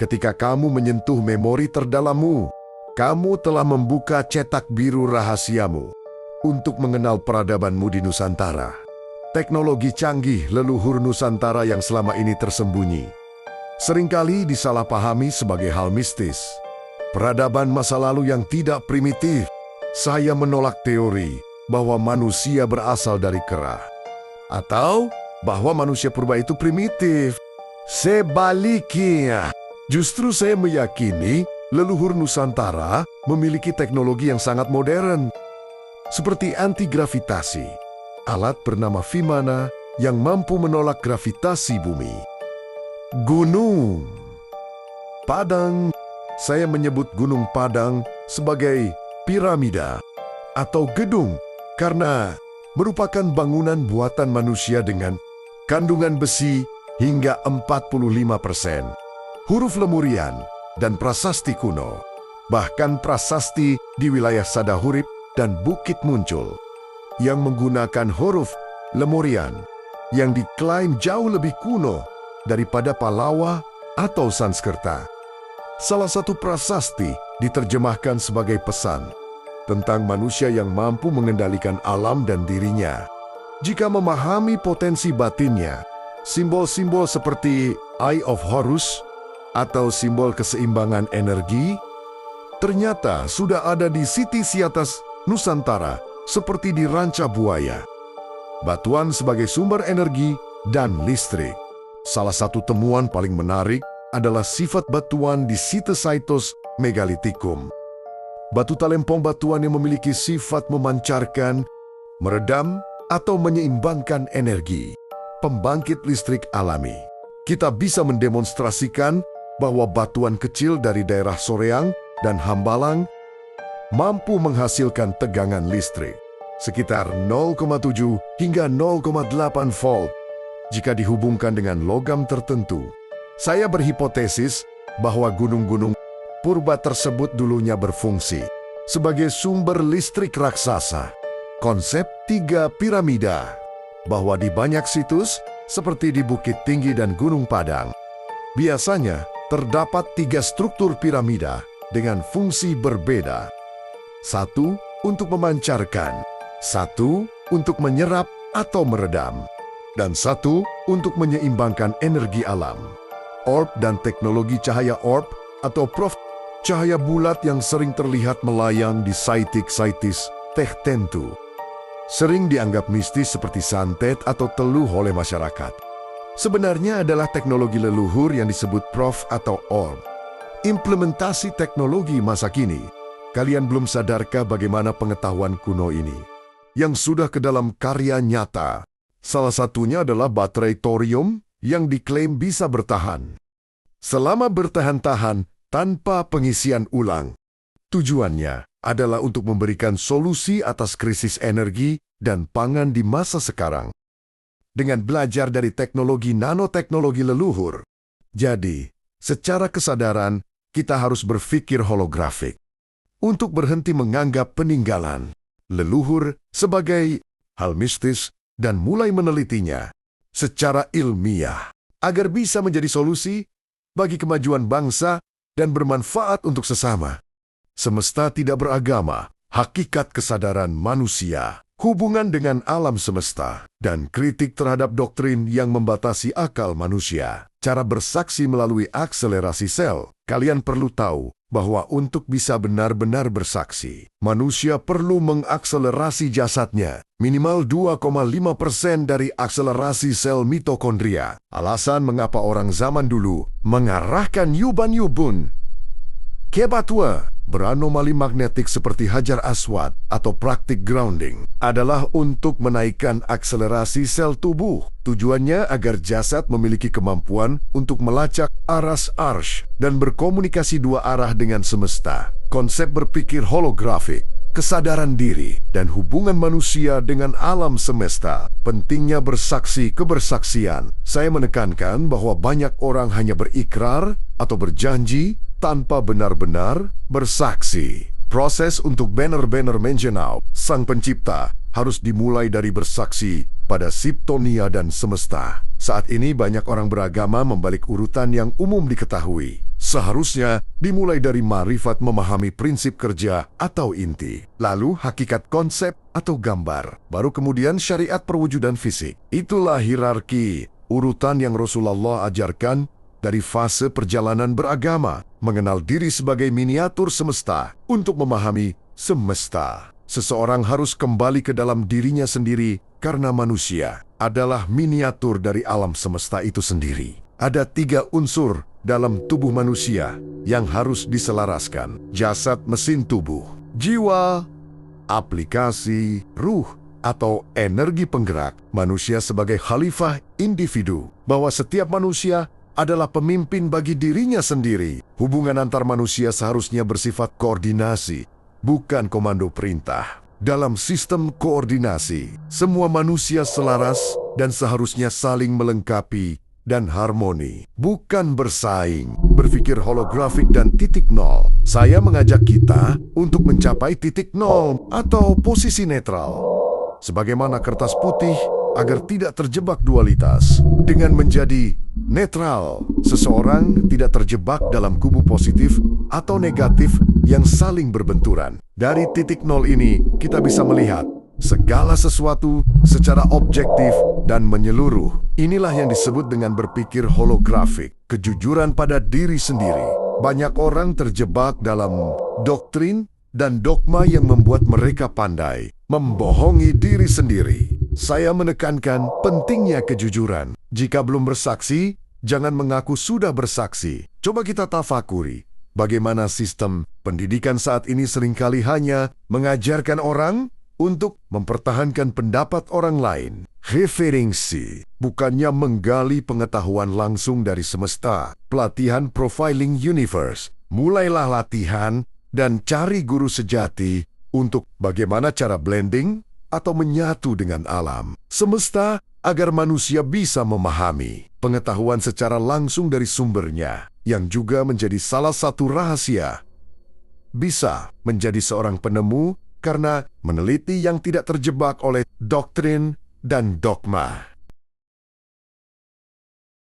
Ketika kamu menyentuh memori terdalammu, kamu telah membuka cetak biru rahasiamu untuk mengenal peradabanmu di Nusantara. Teknologi canggih leluhur Nusantara yang selama ini tersembunyi seringkali disalahpahami sebagai hal mistis. Peradaban masa lalu yang tidak primitif. Saya menolak teori bahwa manusia berasal dari kera, atau bahwa manusia purba itu primitif. Sebaliknya, justru saya meyakini leluhur Nusantara memiliki teknologi yang sangat modern, seperti anti-gravitasi, alat bernama Vimana yang mampu menolak gravitasi bumi. Gunung Padang. Saya menyebut Gunung Padang sebagai piramida atau gedung karena merupakan bangunan buatan manusia dengan kandungan besi hingga 45%, huruf Lemurian, dan prasasti kuno. Bahkan prasasti di wilayah Sadahurip dan Bukit Muncul yang menggunakan huruf Lemurian yang diklaim jauh lebih kuno daripada Palawa atau Sanskerta. Salah satu prasasti diterjemahkan sebagai pesan tentang manusia yang mampu mengendalikan alam dan dirinya. Jika memahami potensi batinnya, simbol-simbol seperti Eye of Horus atau simbol keseimbangan energi ternyata sudah ada di Sitis Nusantara seperti di Ranca Buaya. Batuan sebagai sumber energi dan listrik. Salah satu temuan paling menarik adalah sifat batuan di Sitesaitos Megalitikum. Batu talempong batuan yang memiliki sifat memancarkan, meredam, atau menyeimbangkan energi. Pembangkit listrik alami. Kita bisa mendemonstrasikan bahwa batuan kecil dari daerah Soreang dan Hambalang mampu menghasilkan tegangan listrik sekitar 0,7 hingga 0,8 volt jika dihubungkan dengan logam tertentu. Saya berhipotesis bahwa gunung-gunung purba tersebut dulunya berfungsi sebagai sumber listrik raksasa. Konsep 3 piramida, bahwa di banyak situs seperti di Bukit Tinggi dan Gunung Padang, biasanya terdapat 3 struktur piramida dengan fungsi berbeda. 1 untuk memancarkan, 1 untuk menyerap atau meredam, dan 1 untuk menyeimbangkan energi alam. Orb dan teknologi cahaya orb atau PROF, cahaya bulat yang sering terlihat melayang di Sitis tertentu, sering dianggap mistis seperti santet atau teluh oleh masyarakat. Sebenarnya adalah teknologi leluhur yang disebut PROF atau orb. Implementasi teknologi masa kini. Kalian belum sadarkah bagaimana pengetahuan kuno ini yang sudah ke dalam karya nyata? Salah satunya adalah baterai thorium yang diklaim bisa bertahan selama bertahan-tahan tanpa pengisian ulang. Tujuannya adalah untuk memberikan solusi atas krisis energi dan pangan di masa sekarang. Dengan belajar dari teknologi nanoteknologi leluhur, jadi secara kesadaran kita harus berpikir holografik untuk berhenti menganggap peninggalan leluhur sebagai hal mistis dan mulai menelitinya secara ilmiah agar bisa menjadi solusi bagi kemajuan bangsa dan bermanfaat untuk sesama. Semesta tidak beragama, hakikat kesadaran manusia, hubungan dengan alam semesta, dan kritik terhadap doktrin yang membatasi akal manusia. Cara bersaksi melalui akselerasi sel. Kalian perlu tahu bahwa untuk bisa benar-benar bersaksi, manusia perlu mengakselerasi jasadnya minimal 2,5% dari akselerasi sel mitokondria. Alasan mengapa orang zaman dulu mengarahkan yuban-yubun ke batuan beranomali magnetik seperti Hajar Aswad atau praktik grounding adalah untuk menaikkan akselerasi sel tubuh. Tujuannya agar jasad memiliki kemampuan untuk melacak aras arsh dan berkomunikasi 2 arah dengan semesta. Konsep berpikir holografik, kesadaran diri, dan hubungan manusia dengan alam semesta. Pentingnya bersaksi kebersaksian. Saya menekankan bahwa banyak orang hanya berikrar atau berjanji tanpa benar-benar bersaksi. Proses untuk benar-benar mengenal Sang Pencipta harus dimulai dari bersaksi pada Siptonia dan semesta. Saat ini banyak orang beragama membalik urutan yang umum diketahui. Seharusnya dimulai dari ma'rifat memahami prinsip kerja atau inti, lalu hakikat konsep atau gambar, baru kemudian syariat perwujudan fisik. Itulah hierarki, urutan yang Rasulullah ajarkan dari fase perjalanan beragama, mengenal diri sebagai miniatur semesta untuk memahami semesta. Seseorang harus kembali ke dalam dirinya sendiri karena manusia adalah miniatur dari alam semesta itu sendiri. Ada 3 unsur dalam tubuh manusia yang harus diselaraskan. Jasad mesin tubuh, jiwa, aplikasi, ruh, atau energi penggerak. Manusia sebagai khalifah individu, bahwa setiap manusia adalah pemimpin bagi dirinya sendiri. Hubungan antar manusia seharusnya bersifat koordinasi, bukan komando perintah. Dalam sistem koordinasi, semua manusia selaras dan seharusnya saling melengkapi dan harmoni, bukan bersaing. Berpikir holografik dan titik nol. Saya mengajak kita untuk mencapai titik nol atau posisi netral. Sebagaimana kertas putih, agar tidak terjebak dualitas. Dengan menjadi netral, seseorang tidak terjebak dalam kubu positif atau negatif yang saling berbenturan. Dari titik nol ini, kita bisa melihat segala sesuatu secara objektif dan menyeluruh. Inilah yang disebut dengan berpikir holografik, kejujuran pada diri sendiri. Banyak orang terjebak dalam doktrin dan dogma yang membuat mereka pandai membohongi diri sendiri. Saya menekankan pentingnya kejujuran. Jika belum bersaksi, jangan mengaku sudah bersaksi. Coba kita tafakuri bagaimana sistem pendidikan saat ini seringkali hanya mengajarkan orang untuk mempertahankan pendapat orang lain. Referensi, bukannya menggali pengetahuan langsung dari semesta. Pelatihan Profiling Universe. Mulailah latihan dan cari guru sejati untuk bagaimana cara blending atau menyatu dengan alam semesta agar manusia bisa memahami pengetahuan secara langsung dari sumbernya, yang juga menjadi salah satu rahasia bisa menjadi seorang penemu karena meneliti yang tidak terjebak oleh doktrin dan dogma.